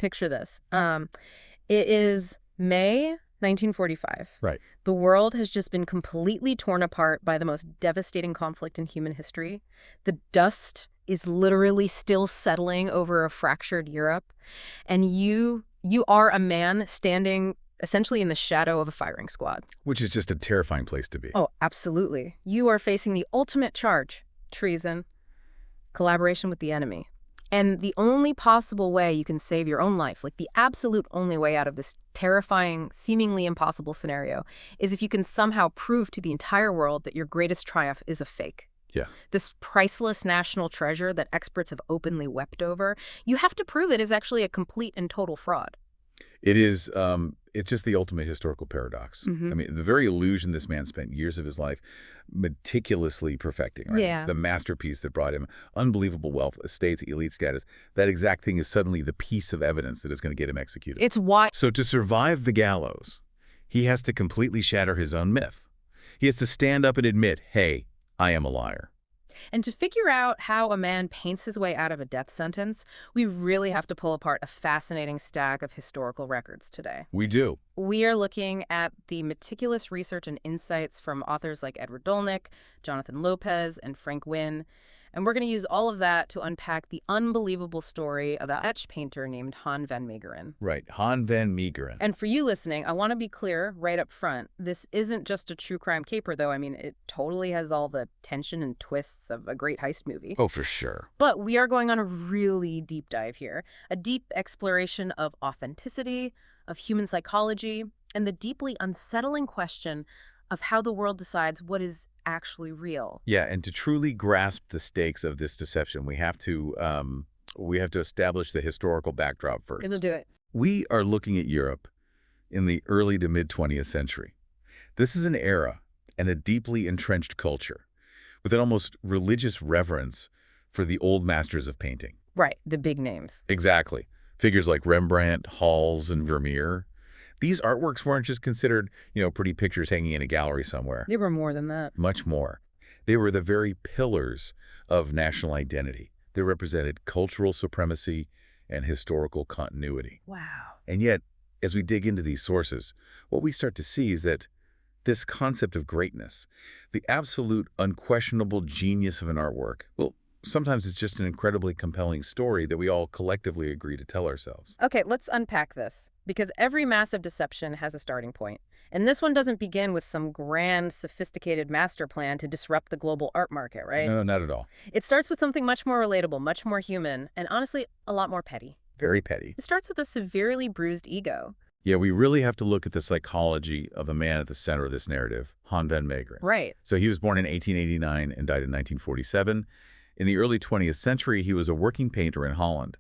Picture this. It is May 1945. Right. The world has just been completely torn apart by the most devastating conflict in human history. The dust is literally still settling over a fractured Europe. And you are a man standing essentially in the shadow of a firing squad. Which is just a terrifying place to be. Oh, absolutely. You are facing the ultimate charge: treason, collaboration with the enemy. And the only possible way you can save your own life, like the absolute only way out of this terrifying, seemingly impossible scenario, is if you can somehow prove to the entire world that your greatest triumph is a fake. Yeah. This priceless national treasure that experts have openly wept over, you have to prove it is actually a complete and total fraud. It is, it's just the ultimate historical paradox. Mm-hmm. I mean, the very illusion this man spent years of his life meticulously perfecting, right? Yeah. The masterpiece that brought him unbelievable wealth, estates, elite status. That exact thing is suddenly the piece of evidence that is going to get him executed. It's why... So to survive the gallows, he has to completely shatter his own myth. He has to stand up and admit, hey, I am a liar. And to figure out how a man paints his way out of a death sentence, we really have to pull apart a fascinating stack of historical records today. We do. We are looking at the meticulous research and insights from authors like Edward Dolnick, Jonathan Lopez, and Frank Wynne. And we're going to use all of that to unpack the unbelievable story of an etch painter named Han van Meegeren. Right, Han van Meegeren. And for you listening, I want to be clear right up front. This isn't just a true crime caper, though. I mean, it totally has all the tension and twists of a great heist movie. Oh, for sure. But we are going on a really deep dive here. A deep exploration of authenticity, of human psychology, and the deeply unsettling question of how the world decides what is actually real. Yeah, and to truly grasp the stakes of this deception, we have to establish the historical backdrop first. Let's do it. We are looking at Europe in the early to mid-20th century. This is an era and a deeply entrenched culture with an almost religious reverence for the old masters of painting. Right, the big names. Exactly. Figures like Rembrandt, Hals, and Vermeer. These artworks weren't just considered, pretty pictures hanging in a gallery somewhere. They were more than that. Much more. They were the very pillars of national identity. They represented cultural supremacy and historical continuity. Wow. And yet, as we dig into these sources, what we start to see is that this concept of greatness, the absolute unquestionable genius of an artwork, well, sometimes it's just an incredibly compelling story that we all collectively agree to tell ourselves. Okay, let's unpack this, because every massive deception has a starting point. And this one doesn't begin with some grand, sophisticated master plan to disrupt the global art market, right? No, not at all. It starts with something much more relatable, much more human, and honestly, a lot more petty. Very petty. It starts with a severely bruised ego. Yeah, we really have to look at the psychology of the man at the center of this narrative, Han van Meegeren. Right. So he was born in 1889 and died in 1947. In the early 20th century, he was a working painter in Holland.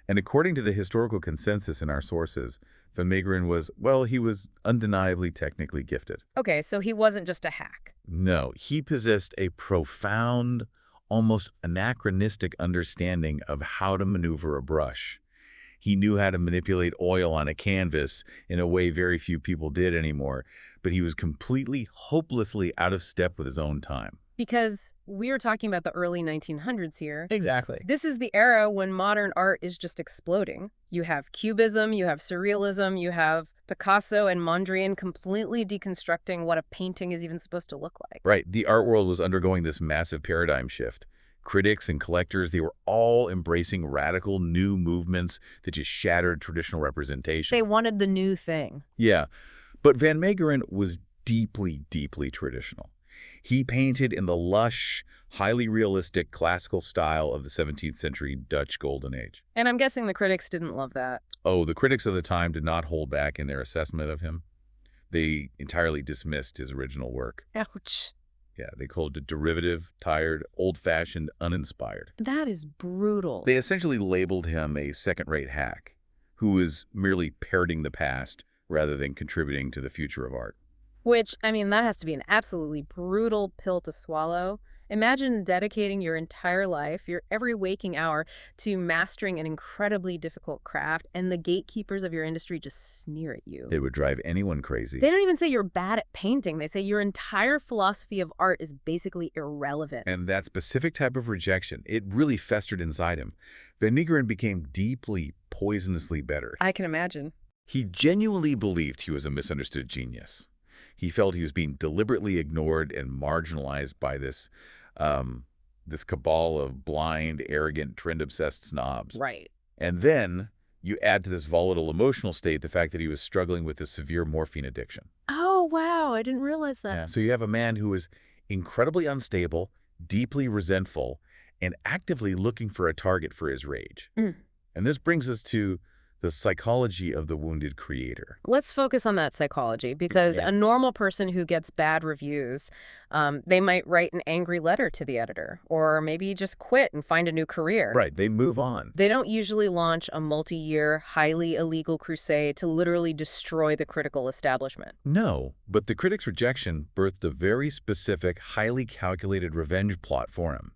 And according to the historical consensus in our sources, van Meegeren he was undeniably technically gifted. Okay, so he wasn't just a hack. No, he possessed a profound, almost anachronistic understanding of how to maneuver a brush. He knew how to manipulate oil on a canvas in a way very few people did anymore, but he was completely, hopelessly out of step with his own time. Because we are talking about the early 1900s here. Exactly. This is the era when modern art is just exploding. You have Cubism, you have Surrealism, you have Picasso and Mondrian completely deconstructing what a painting is even supposed to look like. Right. The art world was undergoing this massive paradigm shift. Critics and collectors, they were all embracing radical new movements that just shattered traditional representation. They wanted the new thing. Yeah. But van Meegeren was deeply, deeply traditional. He painted in the lush, highly realistic classical style of the 17th century Dutch Golden Age. And I'm guessing the critics didn't love that. Oh, the critics of the time did not hold back in their assessment of him. They entirely dismissed his original work. Ouch. Yeah, they called it derivative, tired, old-fashioned, uninspired. That is brutal. They essentially labeled him a second-rate hack who was merely parroting the past rather than contributing to the future of art. Which, I mean, that has to be an absolutely brutal pill to swallow. Imagine dedicating your entire life, your every waking hour, to mastering an incredibly difficult craft, and the gatekeepers of your industry just sneer at you. It would drive anyone crazy. They don't even say you're bad at painting. They say your entire philosophy of art is basically irrelevant. And that specific type of rejection, it really festered inside him. Van Meegeren became deeply, poisonously better. I can imagine. He genuinely believed he was a misunderstood genius. He felt he was being deliberately ignored and marginalized by this cabal of blind, arrogant, trend-obsessed snobs. Right. And then you add to this volatile emotional state the fact that he was struggling with a severe morphine addiction. Oh, wow. I didn't realize that. Yeah. So you have a man who is incredibly unstable, deeply resentful, and actively looking for a target for his rage. Mm. And this brings us to the psychology of the wounded creator. Let's focus on that psychology, because a normal person who gets bad reviews, they might write an angry letter to the editor, or maybe just quit and find a new career. Right, they move on. They don't usually launch a multi-year, highly illegal crusade to literally destroy the critical establishment. No, but the critic's rejection birthed a very specific, highly calculated revenge plot for him.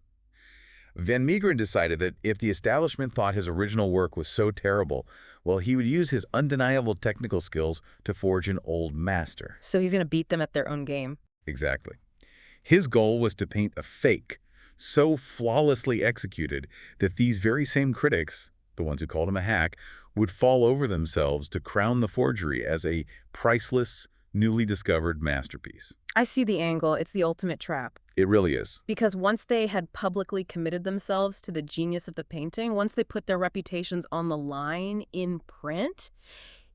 Van Meegeren decided that if the establishment thought his original work was so terrible, well, he would use his undeniable technical skills to forge an old master. So he's going to beat them at their own game. Exactly. His goal was to paint a fake, so flawlessly executed that these very same critics, the ones who called him a hack, would fall over themselves to crown the forgery as a priceless, newly discovered masterpiece. I see the angle. It's the ultimate trap. It really is. Because once they had publicly committed themselves to the genius of the painting, once they put their reputations on the line in print,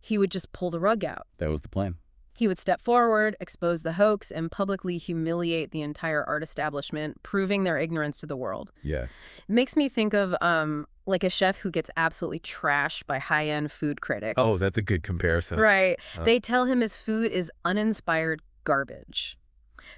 he would just pull the rug out. That was the plan. He would step forward, expose the hoax, and publicly humiliate the entire art establishment, proving their ignorance to the world. Yes. It makes me think of like a chef who gets absolutely trashed by high-end food critics. Oh, that's a good comparison. Right. They tell him his food is uninspired garbage.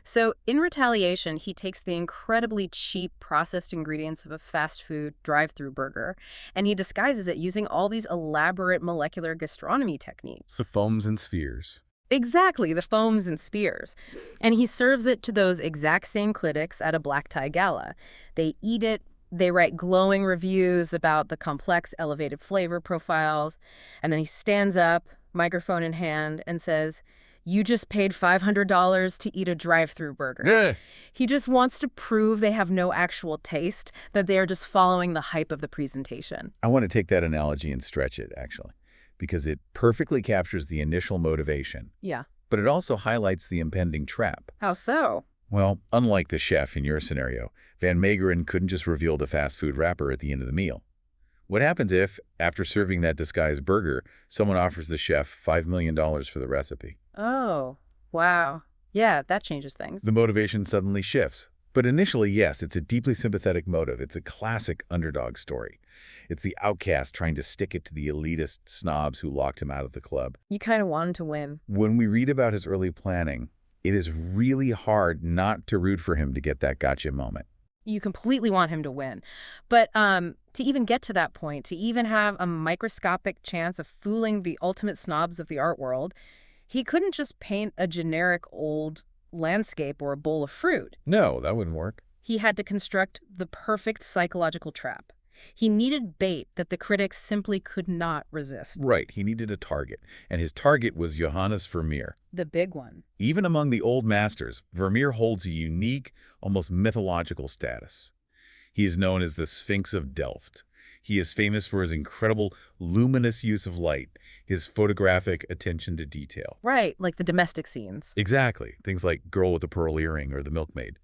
So in retaliation, he takes the incredibly cheap processed ingredients of a fast food drive-through burger, and he disguises it using all these elaborate molecular gastronomy techniques. The foams and spheres. Exactly, the foams and spears. And he serves it to those exact same critics at a black tie gala. They eat it, they write glowing reviews about the complex, elevated flavor profiles, and then he stands up, microphone in hand, and says, "You just paid $500 to eat a drive-through burger." Yeah. He just wants to prove they have no actual taste, that they are just following the hype of the presentation. I want to take that analogy and stretch it, actually, because it perfectly captures the initial motivation. Yeah. But it also highlights the impending trap. How so? Well, unlike the chef in your scenario, Van Meegeren couldn't just reveal the fast food wrapper at the end of the meal. What happens if, after serving that disguised burger, someone offers the chef $5 million for the recipe? Oh, wow. Yeah, that changes things. The motivation suddenly shifts. But initially, yes, it's a deeply sympathetic motive. It's a classic underdog story. It's the outcast trying to stick it to the elitist snobs who locked him out of the club. You kind of want him to win. When we read about his early planning, it is really hard not to root for him to get that gotcha moment. You completely want him to win. But to even get to that point, to even have a microscopic chance of fooling the ultimate snobs of the art world, he couldn't just paint a generic old landscape or a bowl of fruit. No, that wouldn't work. He had to construct the perfect psychological trap. He needed bait that the critics simply could not resist. Right, he needed a target, and his target was Johannes Vermeer. The big one. Even among the old masters, Vermeer holds a unique, almost mythological status. He is known as the Sphinx of Delft. He is famous for his incredible luminous use of light, his photographic attention to detail. Right, like the domestic scenes. Exactly, things like Girl with the Pearl Earring or The Milkmaid.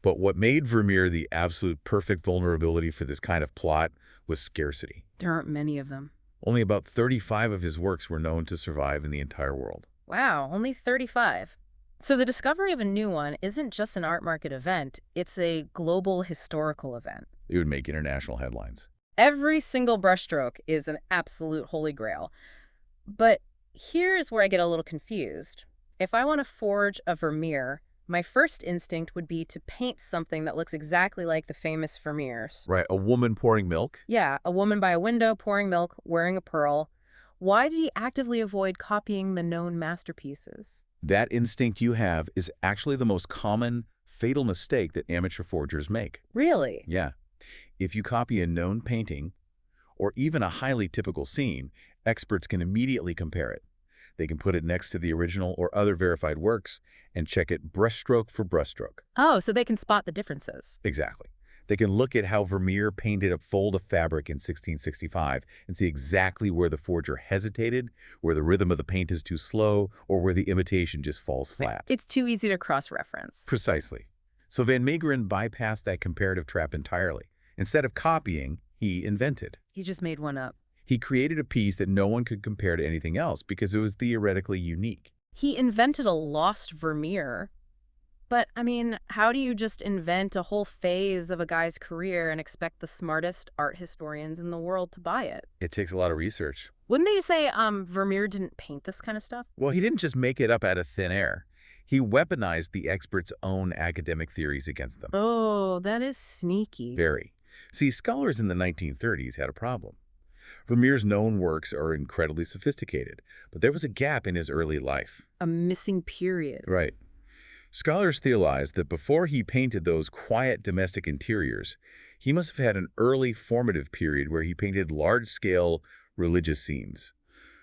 But what made Vermeer the absolute perfect vulnerability for this kind of plot was scarcity. There aren't many of them. Only about 35 of his works were known to survive in the entire world. Wow, only 35. So the discovery of a new one isn't just an art market event, it's a global historical event. It would make international headlines. Every single brushstroke is an absolute holy grail. But here's where I get a little confused. If I want to forge a Vermeer, my first instinct would be to paint something that looks exactly like the famous Vermeers. Right, a woman pouring milk? Yeah, a woman by a window pouring milk, wearing a pearl. Why did he actively avoid copying the known masterpieces? That instinct you have is actually the most common, fatal mistake that amateur forgers make. Really? Yeah. If you copy a known painting, or even a highly typical scene, experts can immediately compare it. They can put it next to the original or other verified works and check it brushstroke for brushstroke. Oh, so they can spot the differences. Exactly. They can look at how Vermeer painted a fold of fabric in 1665 and see exactly where the forger hesitated, where the rhythm of the paint is too slow, or where the imitation just falls flat. It's too easy to cross-reference. Precisely. So Van Meegeren bypassed that comparative trap entirely. Instead of copying, he invented. He just made one up. He created a piece that no one could compare to anything else because it was theoretically unique. He invented a lost Vermeer. But, I mean, how do you just invent a whole phase of a guy's career and expect the smartest art historians in the world to buy it? It takes a lot of research. Wouldn't they say Vermeer didn't paint this kind of stuff? Well, he didn't just make it up out of thin air. He weaponized the experts' own academic theories against them. Oh, that is sneaky. Very. See, scholars in the 1930s had a problem. Vermeer's known works are incredibly sophisticated, but there was a gap in his early life. A missing period. Right. Scholars theorized that before he painted those quiet domestic interiors, he must have had an early formative period where he painted large-scale religious scenes,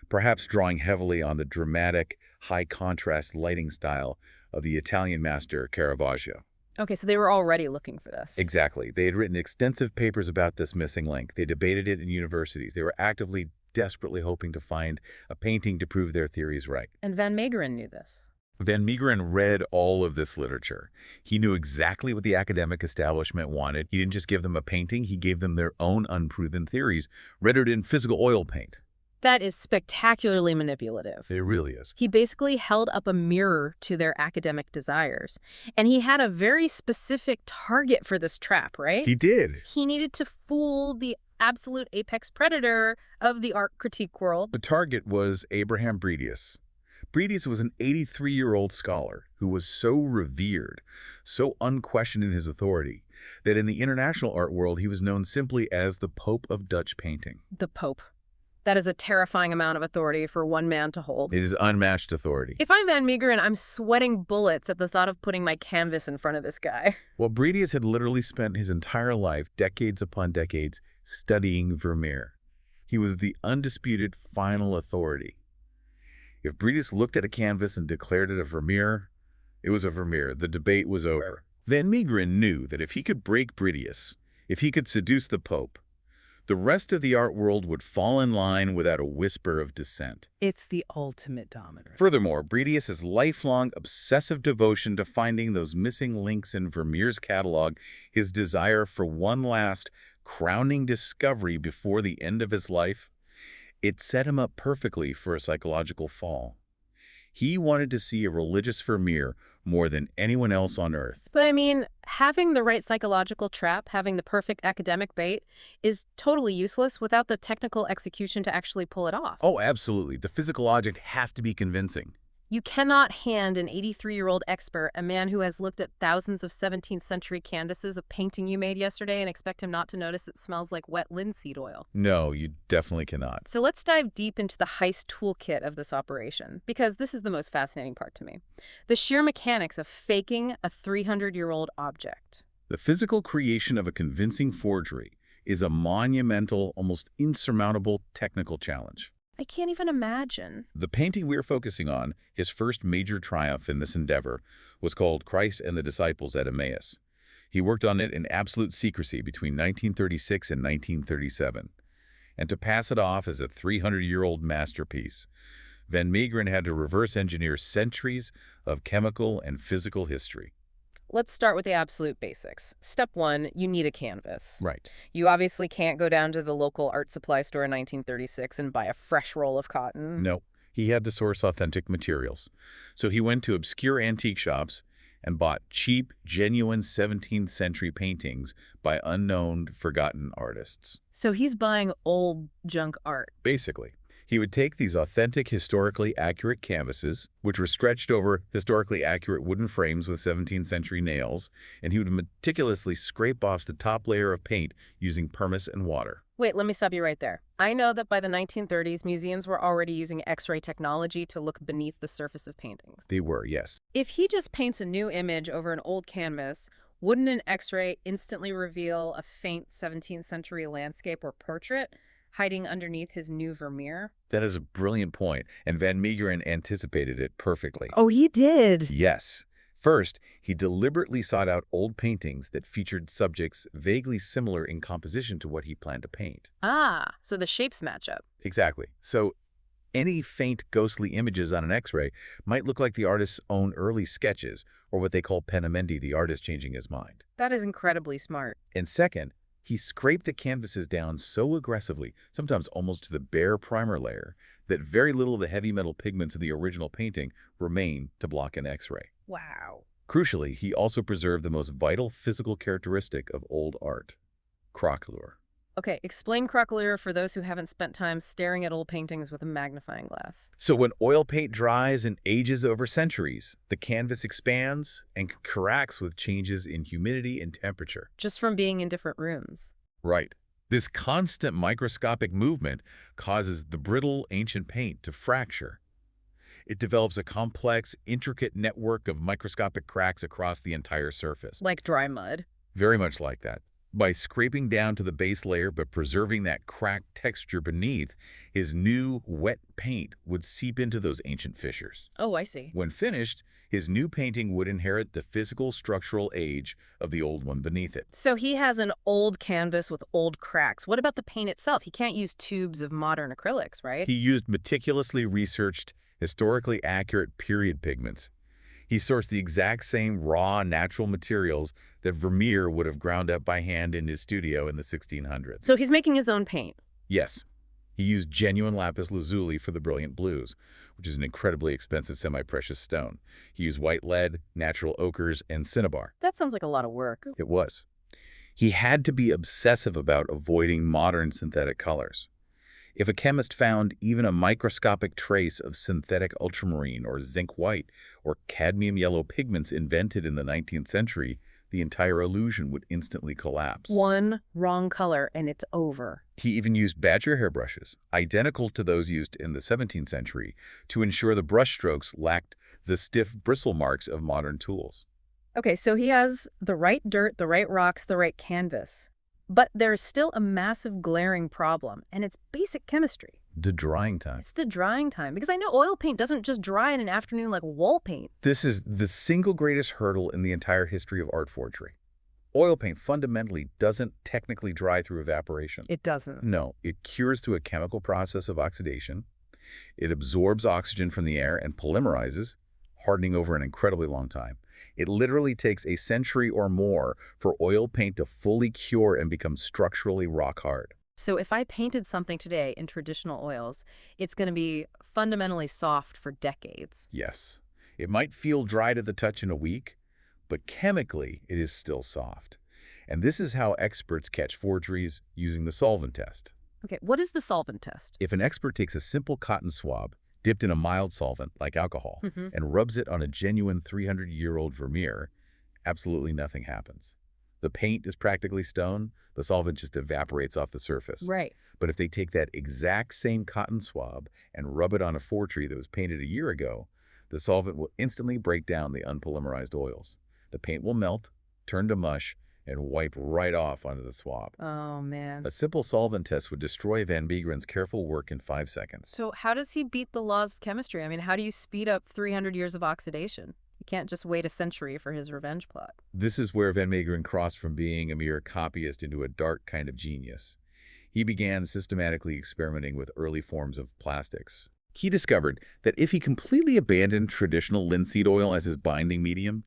perhaps drawing heavily on the dramatic, high-contrast lighting style of the Italian master Caravaggio. Okay, so they were already looking for this. Exactly. They had written extensive papers about this missing link. They debated it in universities. They were actively, desperately hoping to find a painting to prove their theories right. And Van Meegeren knew this. Van Meegeren read all of this literature. He knew exactly what the academic establishment wanted. He didn't just give them a painting, he gave them their own unproven theories, rendered in physical oil paint. That is spectacularly manipulative. It really is. He basically held up a mirror to their academic desires. And he had a very specific target for this trap, right? He did. He needed to fool the absolute apex predator of the art critique world. The target was Abraham Bredius. Bredius was an 83-year-old scholar who was so revered, so unquestioned in his authority, that in the international art world he was known simply as the Pope of Dutch painting. The Pope. That is a terrifying amount of authority for one man to hold. It is unmatched authority. If I'm Van Meegeren, I'm sweating bullets at the thought of putting my canvas in front of this guy. Well, Bredius had literally spent his entire life, decades upon decades, studying Vermeer. He was the undisputed final authority. If Bredius looked at a canvas and declared it a Vermeer, it was a Vermeer. The debate was over. Van Meegeren knew that if he could break Bredius, if he could seduce the Pope, the rest of the art world would fall in line without a whisper of dissent. It's the ultimate dominant. Furthermore, Bredius' lifelong obsessive devotion to finding those missing links in Vermeer's catalog, his desire for one last crowning discovery before the end of his life, it set him up perfectly for a psychological fall. He wanted to see a religious Vermeer more than anyone else on Earth. But I mean, having the right psychological trap, having the perfect academic bait, is totally useless without the technical execution to actually pull it off. Oh, absolutely. The physical object has to be convincing. You cannot hand an 83-year-old expert, a man who has looked at thousands of 17th century canvases, a painting you made yesterday, and expect him not to notice it smells like wet linseed oil. No, you definitely cannot. So let's dive deep into the heist toolkit of this operation, because this is the most fascinating part to me. The sheer mechanics of faking a 300-year-old object. The physical creation of a convincing forgery is a monumental, almost insurmountable technical challenge. I can't even imagine. The painting we're focusing on, his first major triumph in this endeavor, was called Christ and the Disciples at Emmaus. He worked on it in absolute secrecy between 1936 and 1937. And to pass it off as a 300-year-old masterpiece, Van Meegeren had to reverse engineer centuries of chemical and physical history. Let's start with the absolute basics. Step one, you need a canvas. Right. You obviously can't go down to the local art supply store in 1936 and buy a fresh roll of cotton. No, he had to source authentic materials. So he went to obscure antique shops and bought cheap, genuine 17th century paintings by unknown, forgotten artists. So he's buying old junk art. Basically, he would take these authentic, historically accurate canvases, which were stretched over historically accurate wooden frames with 17th century nails, and he would meticulously scrape off the top layer of paint using pumice and water. Wait, let me stop you right there. I know that by the 1930s, museums were already using X-ray technology to look beneath the surface of paintings. They were, yes. If he just paints a new image over an old canvas, wouldn't an X-ray instantly reveal a faint 17th century landscape or portrait hiding underneath his new Vermeer? That is a brilliant point, and Van Meegeren anticipated it perfectly. Oh, he did. Yes. First, he deliberately sought out old paintings that featured subjects vaguely similar in composition to what he planned to paint. Ah, so the shapes match up. Exactly. So any faint ghostly images on an X-ray might look like the artist's own early sketches, or what they call penamendi, the artist changing his mind. That is incredibly smart. And second, he scraped the canvases down so aggressively, sometimes almost to the bare primer layer, that very little of the heavy metal pigments of the original painting remain to block an X-ray. Wow. Crucially, he also preserved the most vital physical characteristic of old art, crocolure. Okay, explain crocolure for those who haven't spent time staring at old paintings with a magnifying glass. So when oil paint dries and ages over centuries, the canvas expands and cracks with changes in humidity and temperature. Just from being in different rooms. Right. This constant microscopic movement causes the brittle ancient paint to fracture. It develops a complex, intricate network of microscopic cracks across the entire surface. Like dry mud. Very much like that. By scraping down to the base layer but preserving that cracked texture beneath, his new, wet paint would seep into those ancient fissures. Oh, I see. When finished, his new painting would inherit the physical structural age of the old one beneath it. So he has an old canvas with old cracks. What about the paint itself? He can't use tubes of modern acrylics, right? He used meticulously researched, historically accurate period pigments. He sourced the exact same raw, natural materials that Vermeer would have ground up by hand in his studio in the 1600s. So he's making his own paint. Yes. He used genuine lapis lazuli for the brilliant blues, which is an incredibly expensive semi-precious stone. He used white lead, natural ochres, and cinnabar. That sounds like a lot of work. It was. He had to be obsessive about avoiding modern synthetic colors. If a chemist found even a microscopic trace of synthetic ultramarine or zinc white or cadmium yellow pigments invented in the 19th century, the entire illusion would instantly collapse. One wrong color and it's over. He even used badger hairbrushes, identical to those used in the 17th century, to ensure the brushstrokes lacked the stiff bristle marks of modern tools. Okay, so he has the right dirt, the right rocks, the right canvas. But there's still a massive glaring problem, and it's basic chemistry. The drying time. It's the drying time, because I know oil paint doesn't just dry in an afternoon like wall paint. This is the single greatest hurdle in the entire history of art forgery. Oil paint fundamentally doesn't technically dry through evaporation. It doesn't. No, it cures through a chemical process of oxidation. It absorbs oxygen from the air and polymerizes, hardening over an incredibly long time. It literally takes a century or more for oil paint to fully cure and become structurally rock hard. So if I painted something today in traditional oils, it's going to be fundamentally soft for decades. Yes, it might feel dry to the touch in a week, but chemically it is still soft. And this is how experts catch forgeries using the solvent test. Okay, what is the solvent test? If an expert takes a simple cotton swab, dipped in a mild solvent like alcohol, and rubs it on a genuine 300-year-old Vermeer, absolutely nothing happens. The paint is practically stone, the solvent just evaporates off the surface. Right. But if they take that exact same cotton swab and rub it on a forgery that was painted a year ago, the solvent will instantly break down the unpolymerized oils. The paint will melt, turn to mush, and wipe right off onto the swab. Oh, man. A simple solvent test would destroy Van Meegeren's careful work in 5 seconds. So how does he beat the laws of chemistry? I mean, how do you speed up 300 years of oxidation? You can't just wait a century for his revenge plot. This is where Van Meegeren crossed from being a mere copyist into a dark kind of genius. He began systematically experimenting with early forms of plastics. He discovered that if he completely abandoned traditional linseed oil as his binding medium,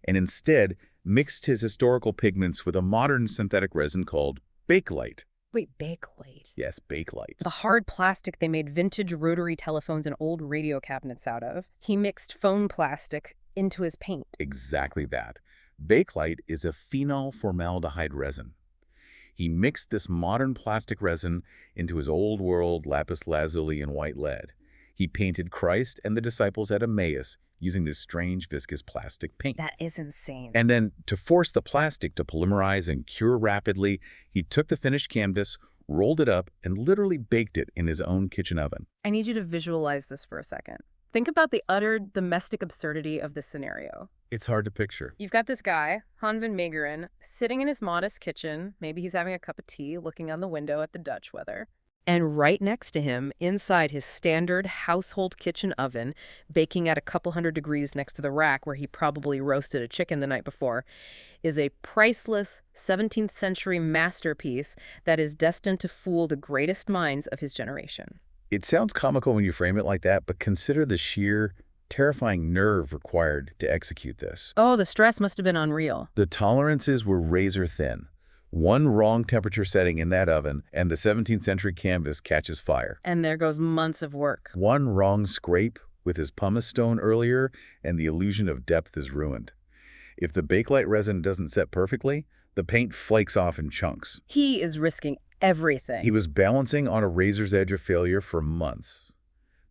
and instead mixed his historical pigments with a modern synthetic resin called bakelite. Wait, bakelite? Yes, bakelite. The hard plastic they made vintage rotary telephones and old radio cabinets out of. He mixed foam plastic into his paint. Exactly that. Bakelite is a phenol formaldehyde resin. He mixed this modern plastic resin into his old world lapis lazuli and white lead. He painted Christ and the disciples at Emmaus using this strange viscous plastic paint. That is insane. And then, to force the plastic to polymerize and cure rapidly, he took the finished canvas, rolled it up, and literally baked it in his own kitchen oven. I need you to visualize this for a second. Think about the utter domestic absurdity of this scenario. It's hard to picture. You've got this guy, Han van Meegeren, sitting in his modest kitchen. Maybe he's having a cup of tea, looking on the window at the Dutch weather. And right next to him, inside his standard household kitchen oven, baking at a couple hundred degrees next to the rack where he probably roasted a chicken the night before, is a priceless 17th century masterpiece that is destined to fool the greatest minds of his generation. It sounds comical when you frame it like that, but consider the sheer, terrifying nerve required to execute this. Oh, the stress must have been unreal. The tolerances were razor thin. One wrong temperature setting in that oven, and the 17th century canvas catches fire. And there goes months of work. One wrong scrape with his pumice stone earlier, and the illusion of depth is ruined. If the Bakelite resin doesn't set perfectly, the paint flakes off in chunks. He is risking everything. He was balancing on a razor's edge of failure for months.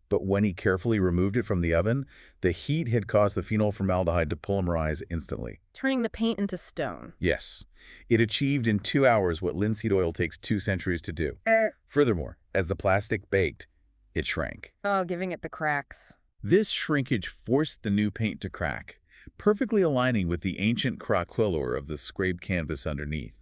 But when he carefully removed it from the oven, the heat had caused the phenol formaldehyde to polymerize instantly. Turning the paint into stone. Yes, it achieved in 2 hours what linseed oil takes 2 centuries to do. Furthermore, as the plastic baked, it shrank. Oh, giving it the cracks. This shrinkage forced the new paint to crack, perfectly aligning with the ancient craquelure of the scraped canvas underneath.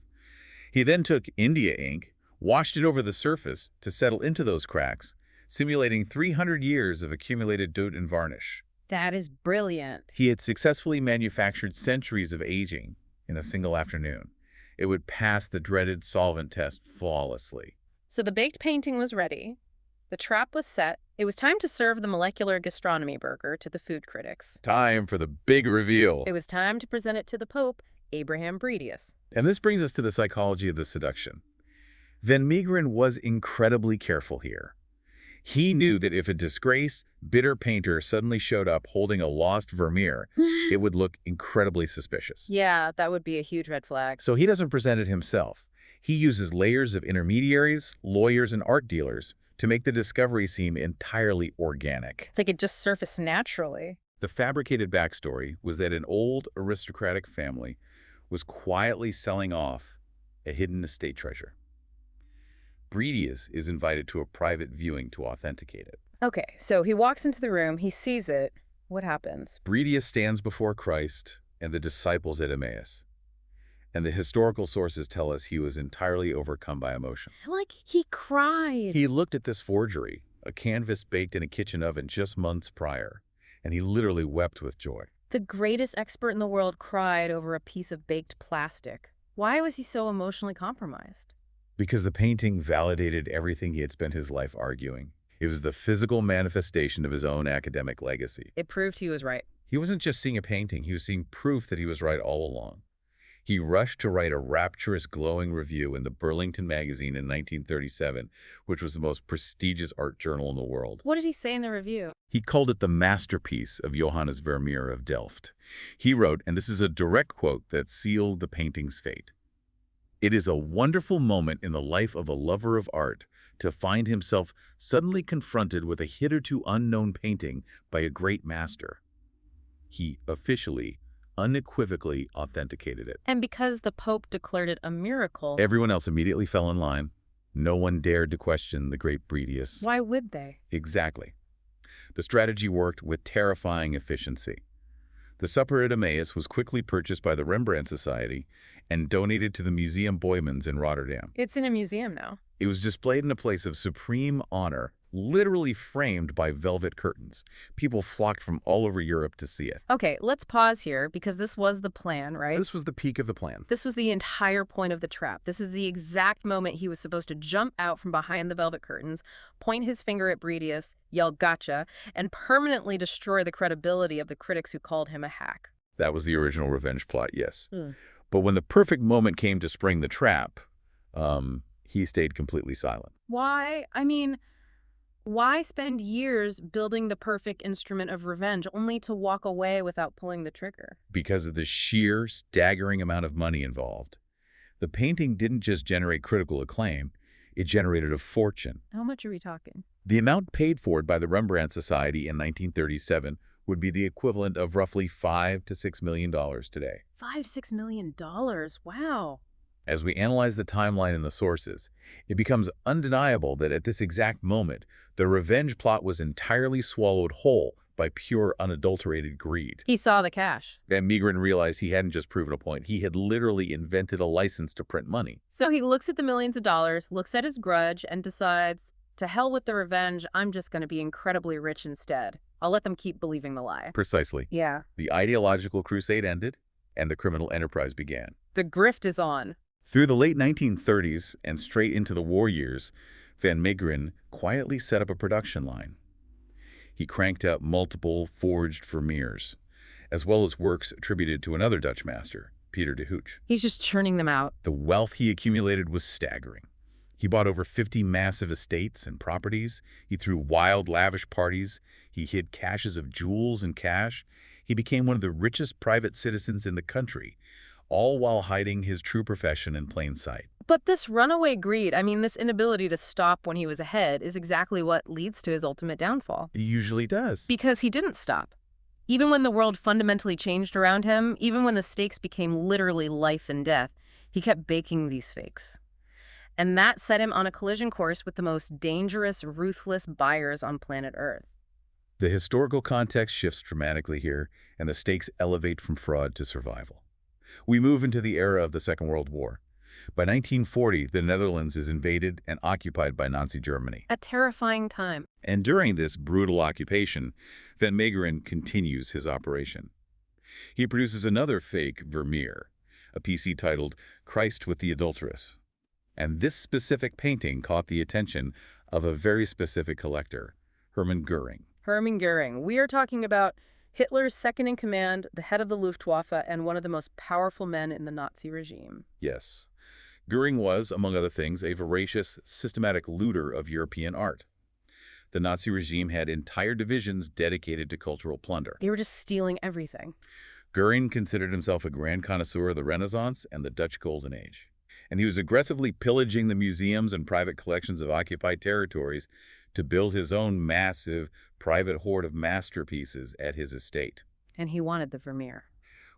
He then took India ink, washed it over the surface to settle into those cracks, simulating 300 years of accumulated dote and varnish. That is brilliant. He had successfully manufactured centuries of aging in a single afternoon. It would pass the dreaded solvent test flawlessly. So the baked painting was ready. The trap was set. It was time to serve the molecular gastronomy burger to the food critics. Time for the big reveal. It was time to present it to the Pope, Abraham Bredius. And this brings us to the psychology of the seduction. Van Meegeren was incredibly careful here. He knew that if a disgraced, bitter painter suddenly showed up holding a lost Vermeer, it would look incredibly suspicious. Yeah, that would be a huge red flag. So he doesn't present it himself. He uses layers of intermediaries, lawyers, and art dealers to make the discovery seem entirely organic. It's like it just surfaced naturally. The fabricated backstory was that an old aristocratic family was quietly selling off a hidden estate treasure. Bredius is invited to a private viewing to authenticate it. Okay, so he walks into the room, he sees it. What happens? Bredius stands before Christ and the disciples at Emmaus. And the historical sources tell us he was entirely overcome by emotion. Like, he cried. He looked at this forgery, a canvas baked in a kitchen oven just months prior, and he literally wept with joy. The greatest expert in the world cried over a piece of baked plastic. Why was he so emotionally compromised? Because the painting validated everything he had spent his life arguing. It was the physical manifestation of his own academic legacy. It proved he was right. He wasn't just seeing a painting, he was seeing proof that he was right all along. He rushed to write a rapturous, glowing review in the Burlington magazine in 1937, which was the most prestigious art journal in the world. What did he say in the review? He called it the masterpiece of Johannes Vermeer of Delft. He wrote, and this is a direct quote that sealed the painting's fate, "It is a wonderful moment in the life of a lover of art to find himself suddenly confronted with a hitherto unknown painting by a great master." He officially, unequivocally authenticated it. And because the Pope declared it a miracle... Everyone else immediately fell in line. No one dared to question the great Bredius. Why would they? Exactly. The strategy worked with terrifying efficiency. The supper at Emmaus was quickly purchased by the Rembrandt Society and donated to the Museum Boijmans in Rotterdam. It's in a museum now. It was displayed in a place of supreme honor, literally framed by velvet curtains. People flocked from all over Europe to see it. Okay, let's pause here because this was the plan, right? This was the peak of the plan. This was the entire point of the trap. This is the exact moment he was supposed to jump out from behind the velvet curtains, point his finger at Bredius, yell gotcha, and permanently destroy the credibility of the critics who called him a hack. That was the original revenge plot, yes. But when the perfect moment came to spring the trap, he stayed completely silent. Why? I mean, why spend years building the perfect instrument of revenge only to walk away without pulling the trigger? Because of the sheer, staggering amount of money involved. The painting didn't just generate critical acclaim, it generated a fortune. How much are we talking? The amount paid for it by the Rembrandt Society in 1937 would be the equivalent of roughly $5 to $6 million today. $5–6 million? Wow. As we analyze the timeline and the sources, it becomes undeniable that at this exact moment, the revenge plot was entirely swallowed whole by pure, unadulterated greed. He saw the cash. Van Meegeren realized he hadn't just proven a point. He had literally invented a license to print money. So he looks at the millions of dollars, looks at his grudge, and decides, to hell with the revenge, I'm just going to be incredibly rich instead. I'll let them keep believing the lie. Precisely. Yeah. The ideological crusade ended, and the criminal enterprise began. The grift is on. Through the late 1930s and straight into the war years, Van Meegeren quietly set up a production line. He cranked out multiple forged Vermeers, as well as works attributed to another Dutch master, Peter de Hooch. He's just churning them out. The wealth he accumulated was staggering. He bought over 50 massive estates and properties. He threw wild, lavish parties. He hid caches of jewels and cash. He became one of the richest private citizens in the country, all while hiding his true profession in plain sight. But this runaway greed, this inability to stop when he was ahead, is exactly what leads to his ultimate downfall. It usually does. Because he didn't stop. Even when the world fundamentally changed around him, even when the stakes became literally life and death, he kept baking these fakes. And that set him on a collision course with the most dangerous, ruthless buyers on planet Earth. The historical context shifts dramatically here, and the stakes elevate from fraud to survival. We move into the era of the Second World War. By 1940, the Netherlands is invaded and occupied by Nazi Germany. A terrifying time. And during this brutal occupation, Van Meegeren continues his operation. He produces another fake Vermeer, a piece he titled Christ with the Adulteress. And this specific painting caught the attention of a very specific collector, Hermann Goering. Hermann Goering. We are talking about Hitler's second-in-command, the head of the Luftwaffe, and one of the most powerful men in the Nazi regime. Yes. Goering was, among other things, a voracious, systematic looter of European art. The Nazi regime had entire divisions dedicated to cultural plunder. They were just stealing everything. Goering considered himself a grand connoisseur of the Renaissance and the Dutch Golden Age. And he was aggressively pillaging the museums and private collections of occupied territories to build his own massive, private hoard of masterpieces at his estate. And he wanted the Vermeer.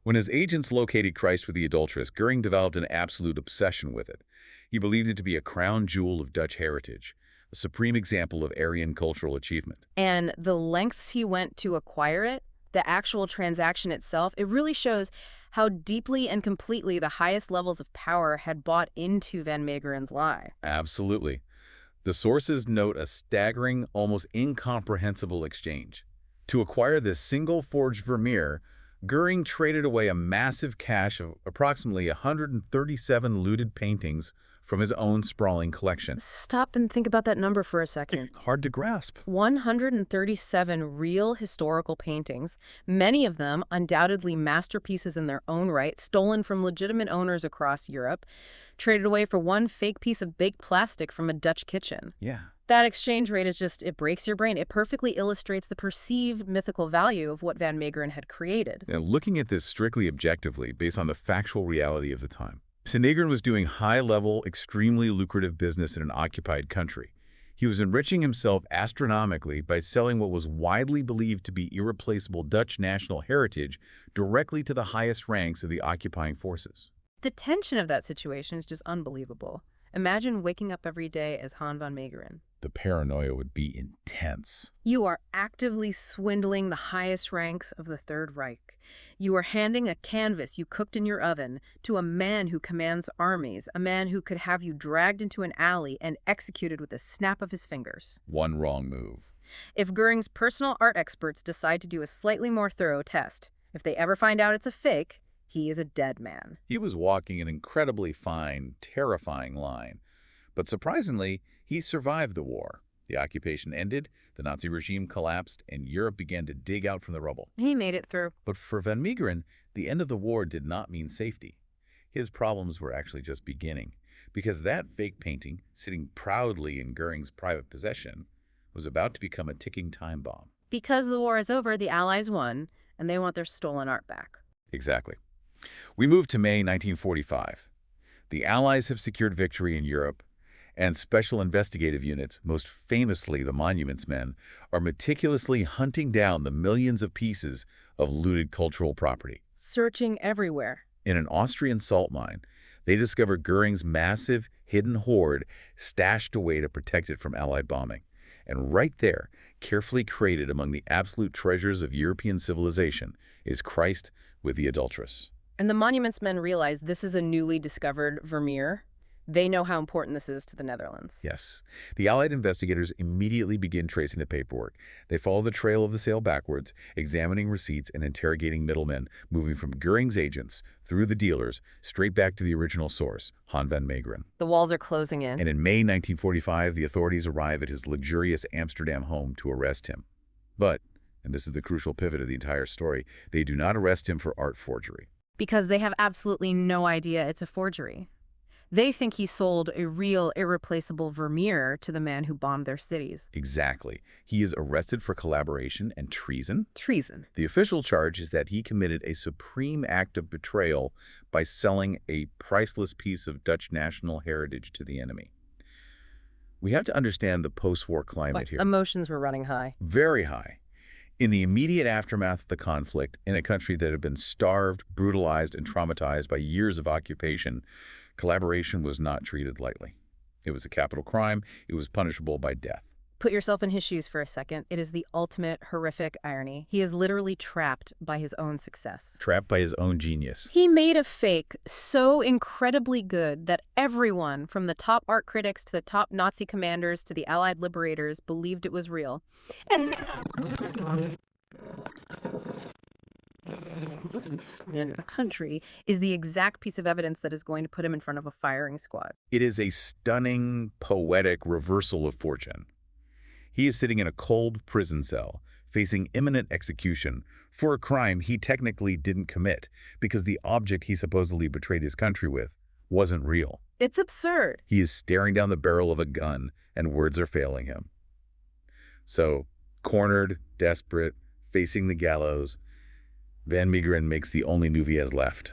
When his agents located Christ with the Adulteress, Goering developed an absolute obsession with it. He believed it to be a crown jewel of Dutch heritage, a supreme example of Aryan cultural achievement. And the lengths he went to acquire it, the actual transaction itself, it really shows how deeply and completely the highest levels of power had bought into Van Meegeren's lie. Absolutely. The sources note a staggering, almost incomprehensible exchange. To acquire this single forged Vermeer, Goering traded away a massive cache of approximately 137 looted paintings from his own sprawling collection. Stop and think about that number for a second. Hard to grasp. 137 real historical paintings, many of them undoubtedly masterpieces in their own right, stolen from legitimate owners across Europe, traded away for one fake piece of baked plastic from a Dutch kitchen. Yeah. That exchange rate is just, it breaks your brain. It perfectly illustrates the perceived mythical value of what Van Meegeren had created. Now, looking at this strictly objectively, based on the factual reality of the time, Van Meegeren was doing high-level, extremely lucrative business in an occupied country. He was enriching himself astronomically by selling what was widely believed to be irreplaceable Dutch national heritage directly to the highest ranks of the occupying forces. The tension of that situation is just unbelievable. Imagine waking up every day as Han van Meegeren. The paranoia would be intense. You are actively swindling the highest ranks of the Third Reich. You are handing a canvas you cooked in your oven to a man who commands armies, a man who could have you dragged into an alley and executed with a snap of his fingers. One wrong move. If Goering's personal art experts decide to do a slightly more thorough test, if they ever find out it's a fake, he is a dead man. He was walking an incredibly fine, terrifying line. But surprisingly, he survived the war. The occupation ended, the Nazi regime collapsed, and Europe began to dig out from the rubble. He made it through. But for Van Meegeren, the end of the war did not mean safety. His problems were actually just beginning, because that fake painting, sitting proudly in Goering's private possession, was about to become a ticking time bomb. Because the war is over, the Allies won, and they want their stolen art back. Exactly. We move to May 1945. The Allies have secured victory in Europe, and special investigative units, most famously the Monuments Men, are meticulously hunting down the millions of pieces of looted cultural property. Searching everywhere. In an Austrian salt mine, they discover Goering's massive, hidden hoard stashed away to protect it from Allied bombing. And right there, carefully created among the absolute treasures of European civilization, is Christ with the adulteress. And the monuments men realize this is a newly discovered Vermeer. They know how important this is to the Netherlands. Yes. The Allied investigators immediately begin tracing the paperwork. They follow the trail of the sale backwards, examining receipts and interrogating middlemen, moving from Goering's agents through the dealers straight back to the original source, Han van Meegeren. The walls are closing in. And in May 1945, the authorities arrive at his luxurious Amsterdam home to arrest him. But, and this is the crucial pivot of the entire story, they do not arrest him for art forgery. Because they have absolutely no idea it's a forgery. They think he sold a real, irreplaceable Vermeer to the man who bombed their cities. Exactly. He is arrested for collaboration and treason. Treason. The official charge is that he committed a supreme act of betrayal by selling a priceless piece of Dutch national heritage to the enemy. We have to understand the post-war climate here. Emotions were running high. Very high. In the immediate aftermath of the conflict, in a country that had been starved, brutalized, and traumatized by years of occupation, collaboration was not treated lightly. It was a capital crime. It was punishable by death. Put yourself in his shoes for a second. It is the ultimate horrific irony. He is literally trapped by his own success. Trapped by his own genius. He made a fake so incredibly good that everyone, from the top art critics to the top Nazi commanders to the Allied liberators, believed it was real. And the country is the exact piece of evidence that is going to put him in front of a firing squad. It is a stunning, poetic reversal of fortune. He is sitting in a cold prison cell, facing imminent execution for a crime he technically didn't commit because the object he supposedly betrayed his country with wasn't real. It's absurd. He is staring down the barrel of a gun, and words are failing him. So, cornered, desperate, facing the gallows, Van Meegeren makes the only move he has left.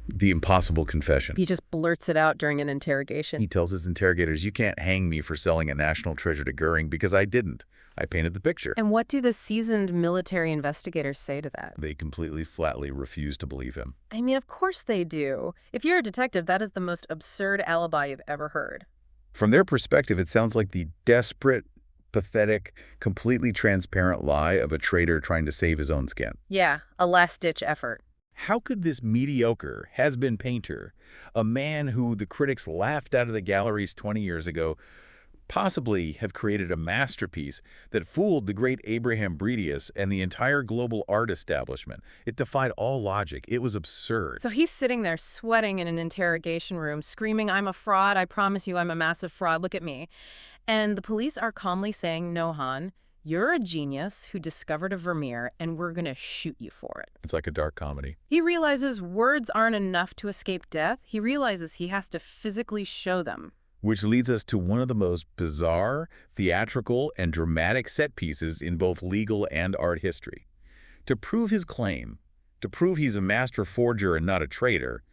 The impossible confession. He just blurts it out during an interrogation. He tells his interrogators, "You can't hang me for selling a national treasure to Goering because I didn't. I painted the picture." And what do the seasoned military investigators say to that? They completely flatly refuse to believe him. I mean, of course they do. If you're a detective, that is the most absurd alibi you've ever heard. From their perspective, it sounds like the desperate, pathetic, completely transparent lie of a traitor trying to save his own skin. Yeah, a last-ditch effort. How could this mediocre, has-been painter, a man who the critics laughed out of the galleries 20 years ago, possibly have created a masterpiece that fooled the great Abraham Bredius and the entire global art establishment? It defied all logic. It was absurd. So he's sitting there sweating in an interrogation room, screaming, "I'm a fraud. I promise you I'm a massive fraud. Look at me." And the police are calmly saying, "No, Han, you're a genius who discovered a Vermeer, and we're going to shoot you for it." It's like a dark comedy. He realizes words aren't enough to escape death. He realizes he has to physically show them. Which leads us to one of the most bizarre, theatrical, and dramatic set pieces in both legal and art history. To prove his claim, to prove he's a master forger and not a traitor,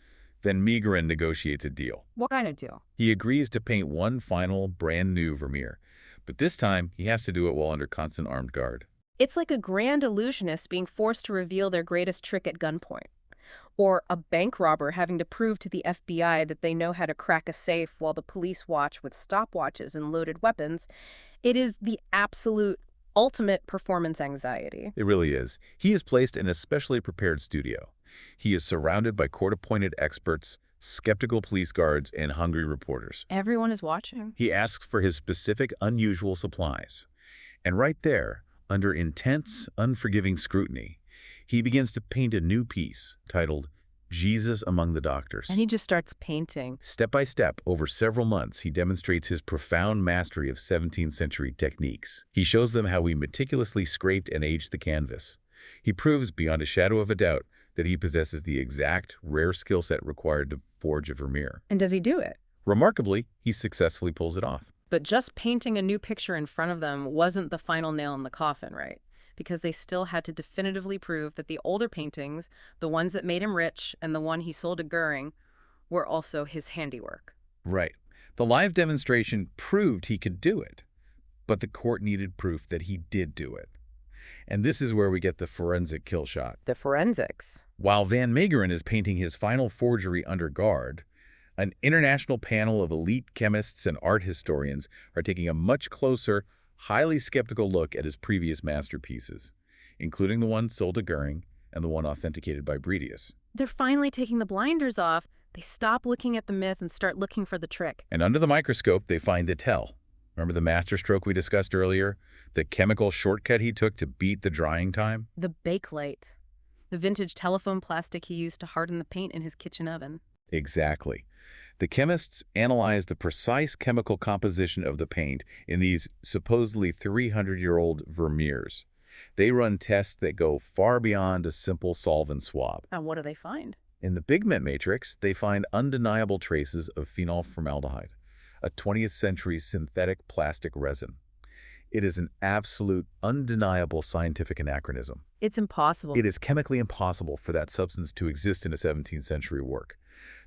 Van Meegeren negotiates a deal. What kind of deal? He agrees to paint one final, brand-new Vermeer. But this time, he has to do it while under constant armed guard. It's like a grand illusionist being forced to reveal their greatest trick at gunpoint. Or a bank robber having to prove to the FBI that they know how to crack a safe while the police watch with stopwatches and loaded weapons. It is the absolute ultimate performance anxiety. It really is. He is placed in a specially prepared studio. He is surrounded by court-appointed experts, skeptical police guards, and hungry reporters. Everyone is watching. He asks for his specific, unusual supplies. And right there, under intense, unforgiving scrutiny, he begins to paint a new piece titled Jesus Among the Doctors. And he just starts painting. Step by step, over several months, he demonstrates his profound mastery of 17th century techniques. He shows them how he meticulously scraped and aged the canvas. He proves beyond a shadow of a doubt that he possesses the exact, rare skill set required to forge a Vermeer. And does he do it? Remarkably, he successfully pulls it off. But just painting a new picture in front of them wasn't the final nail in the coffin, right? Because they still had to definitively prove that the older paintings, the ones that made him rich and the one he sold to Goering, were also his handiwork. Right. The live demonstration proved he could do it, but the court needed proof that he did do it. And this is where we get the forensic kill shot. The forensics. While Van Meegeren is painting his final forgery under guard, an international panel of elite chemists and art historians are taking a much closer, highly skeptical look at his previous masterpieces, including the one sold to Goering and the one authenticated by Bredius. They're finally taking the blinders off. They stop looking at the myth and start looking for the trick. And under the microscope, they find the tell. Remember the masterstroke we discussed earlier? The chemical shortcut he took to beat the drying time? The bakelite. The vintage telephone plastic he used to harden the paint in his kitchen oven. Exactly. The chemists analyzed the precise chemical composition of the paint in these supposedly 300-year-old Vermeers. They run tests that go far beyond a simple solvent swab. And what do they find? In the pigment matrix, they find undeniable traces of phenol formaldehyde, a 20th century synthetic plastic resin. It is an absolute, undeniable scientific anachronism. It's impossible. It is chemically impossible for that substance to exist in a 17th century work.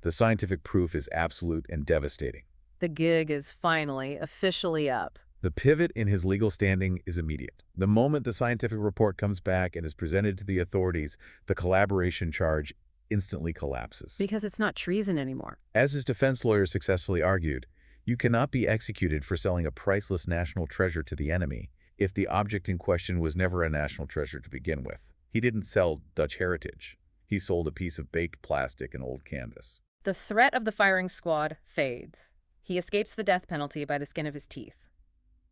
The scientific proof is absolute and devastating. The gig is finally, officially up. The pivot in his legal standing is immediate. The moment the scientific report comes back and is presented to the authorities, the collaboration charge instantly collapses. Because it's not treason anymore. As his defense lawyers successfully argued, you cannot be executed for selling a priceless national treasure to the enemy if the object in question was never a national treasure to begin with. He didn't sell Dutch heritage. He sold a piece of baked plastic and old canvas. The threat of the firing squad fades. He escapes the death penalty by the skin of his teeth.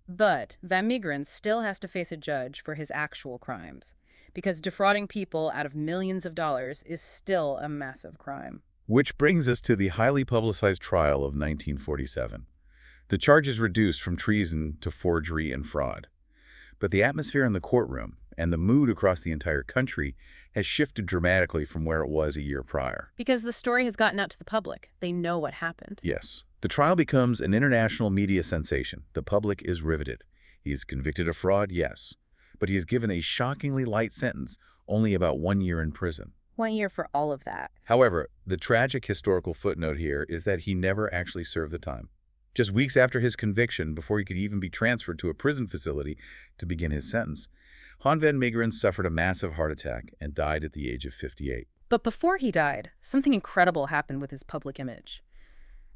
But Van Meegeren still has to face a judge for his actual crimes, because defrauding people out of millions of dollars is still a massive crime. Which brings us to the highly publicized trial of 1947. The charge is reduced from treason to forgery and fraud. But the atmosphere in the courtroom and the mood across the entire country has shifted dramatically from where it was a year prior. Because the story has gotten out to the public. They know what happened. Yes. The trial becomes an international media sensation. The public is riveted. He is convicted of fraud, yes. But he is given a shockingly light sentence, only about 1 year in prison. 1 year for all of that. However, the tragic historical footnote here is that he never actually served the time. Just weeks after his conviction, before he could even be transferred to a prison facility to begin his sentence, Han van Meegeren suffered a massive heart attack and died at the age of 58. But before he died, something incredible happened with his public image.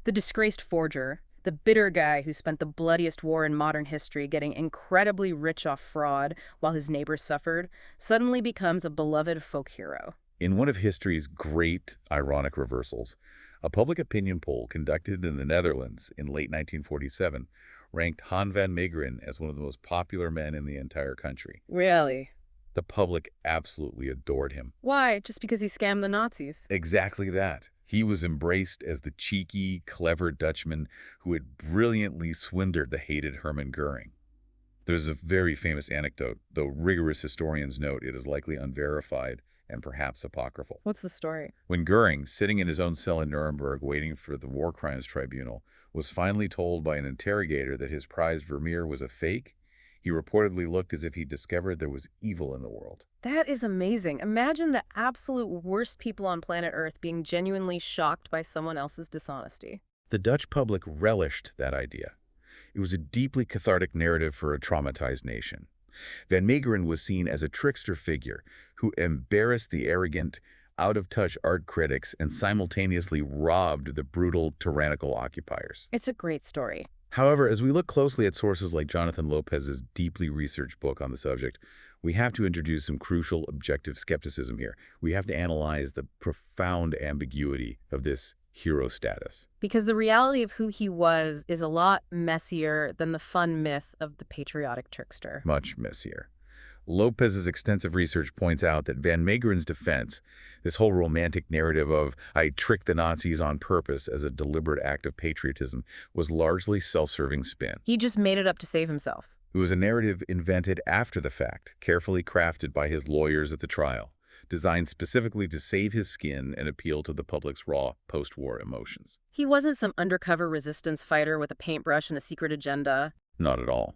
The disgraced forger, the bitter guy who spent the bloodiest war in modern history getting incredibly rich off fraud while his neighbors suffered, suddenly becomes a beloved folk hero. In one of history's great ironic reversals, a public opinion poll conducted in the Netherlands in late 1947 ranked Han van Meegeren as one of the most popular men in the entire country. Really? The public absolutely adored him. Why? Just because he scammed the Nazis? Exactly that. He was embraced as the cheeky, clever Dutchman who had brilliantly swindled the hated Hermann Goering. There's a very famous anecdote, though rigorous historians note it is likely unverified and perhaps apocryphal. What's the story? When Goering, sitting in his own cell in Nuremberg waiting for the War Crimes Tribunal, was finally told by an interrogator that his prized Vermeer was a fake, he reportedly looked as if he discovered there was evil in the world. That is amazing. Imagine the absolute worst people on planet Earth being genuinely shocked by someone else's dishonesty. The Dutch public relished that idea. It was a deeply cathartic narrative for a traumatized nation. Van Meegeren was seen as a trickster figure who embarrassed the arrogant, out-of-touch art critics and simultaneously robbed the brutal, tyrannical occupiers. It's a great story. However, as we look closely at sources like Jonathan Lopez's deeply researched book on the subject, we have to introduce some crucial objective skepticism here. We have to analyze the profound ambiguity of this hero status. Because the reality of who he was is a lot messier than the fun myth of the patriotic trickster. Much messier. Lopez's extensive research points out that Van Meegeren's defense, this whole romantic narrative of "I tricked the Nazis on purpose" as a deliberate act of patriotism, was largely self-serving spin. He just made it up to save himself. It was a narrative invented after the fact, carefully crafted by his lawyers at the trial, designed specifically to save his skin and appeal to the public's raw post-war emotions. He wasn't some undercover resistance fighter with a paintbrush and a secret agenda. Not at all.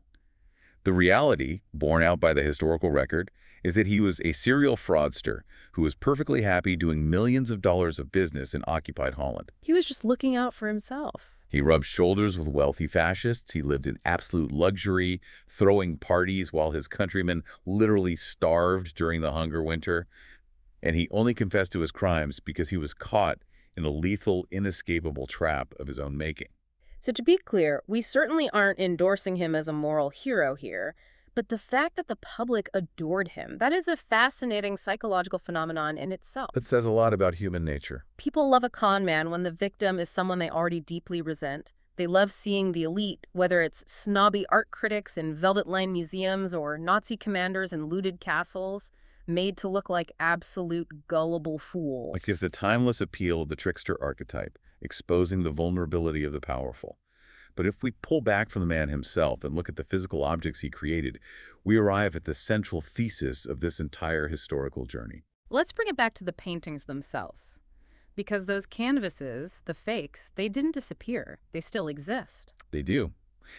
The reality, borne out by the historical record, is that he was a serial fraudster who was perfectly happy doing millions of dollars of business in occupied Holland. He was just looking out for himself. He rubbed shoulders with wealthy fascists. He lived in absolute luxury, throwing parties while his countrymen literally starved during the hunger winter. And he only confessed to his crimes because he was caught in a lethal, inescapable trap of his own making. So to be clear, we certainly aren't endorsing him as a moral hero here, but the fact that the public adored him, that is a fascinating psychological phenomenon in itself. That says a lot about human nature. People love a con man when the victim is someone they already deeply resent. They love seeing the elite, whether it's snobby art critics in velvet-lined museums or Nazi commanders in looted castles, made to look like absolute gullible fools. Like it's the timeless appeal of the trickster archetype, exposing the vulnerability of the powerful. But if we pull back from the man himself and look at the physical objects he created, we arrive at the central thesis of this entire historical journey. Let's bring it back to the paintings themselves. Because those canvases, the fakes, they didn't disappear. They still exist. They do.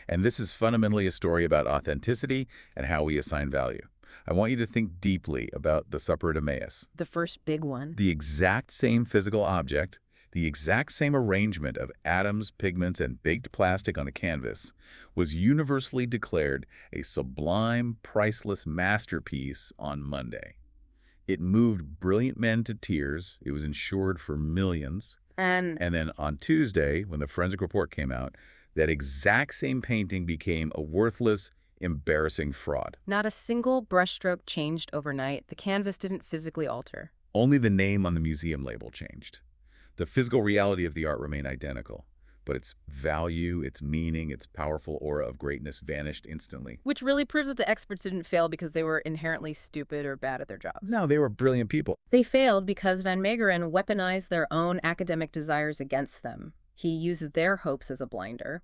And this is fundamentally a story about authenticity and how we assign value. I want you to think deeply about the Supper at Emmaus. The first big one. The exact same physical object, the exact same arrangement of atoms, pigments, and baked plastic on a canvas was universally declared a sublime, priceless masterpiece on Monday. It moved brilliant men to tears. It was insured for millions. And then on Tuesday, when the forensic report came out, that exact same painting became a worthless, embarrassing fraud. not a single brushstroke changed overnight. The canvas didn't physically alter. Only the name on the museum label changed. The physical reality of the art remained identical, but its value, its meaning, its powerful aura of greatness vanished instantly. Which really proves that the experts didn't fail because they were inherently stupid or bad at their jobs. No, they were brilliant people. They failed because Van Meegeren weaponized their own academic desires against them. He used their hopes as a blinder.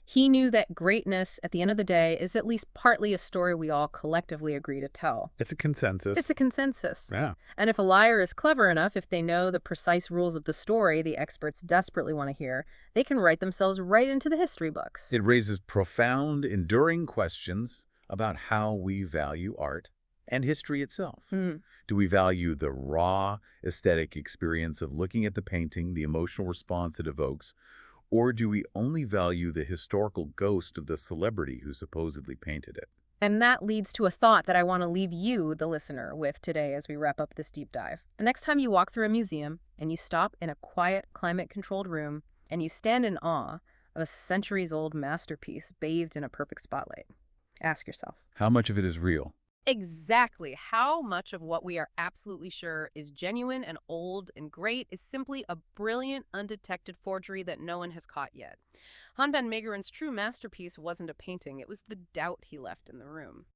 He knew that greatness, at the end of the day, is at least partly a story we all collectively agree to tell. It's a consensus. It's a consensus. Yeah. And if a liar is clever enough, if they know the precise rules of the story the experts desperately want to hear, they can write themselves right into the history books. It raises profound, enduring questions about how we value art and history itself. Do we value the raw, aesthetic experience of looking at the painting, the emotional response it evokes, or do we only value the historical ghost of the celebrity who supposedly painted it? And that leads to a thought that I want to leave you, the listener, with today as we wrap up this deep dive. The next time you walk through a museum and you stop in a quiet, climate-controlled room and you stand in awe of a centuries-old masterpiece bathed in a perfect spotlight, ask yourself, How much of it is real? exactly how much of what we are absolutely sure is genuine and old and great is simply a brilliant, undetected forgery that no one has caught yet. Han van Meegeren's true masterpiece wasn't a painting, it was the doubt he left in the room.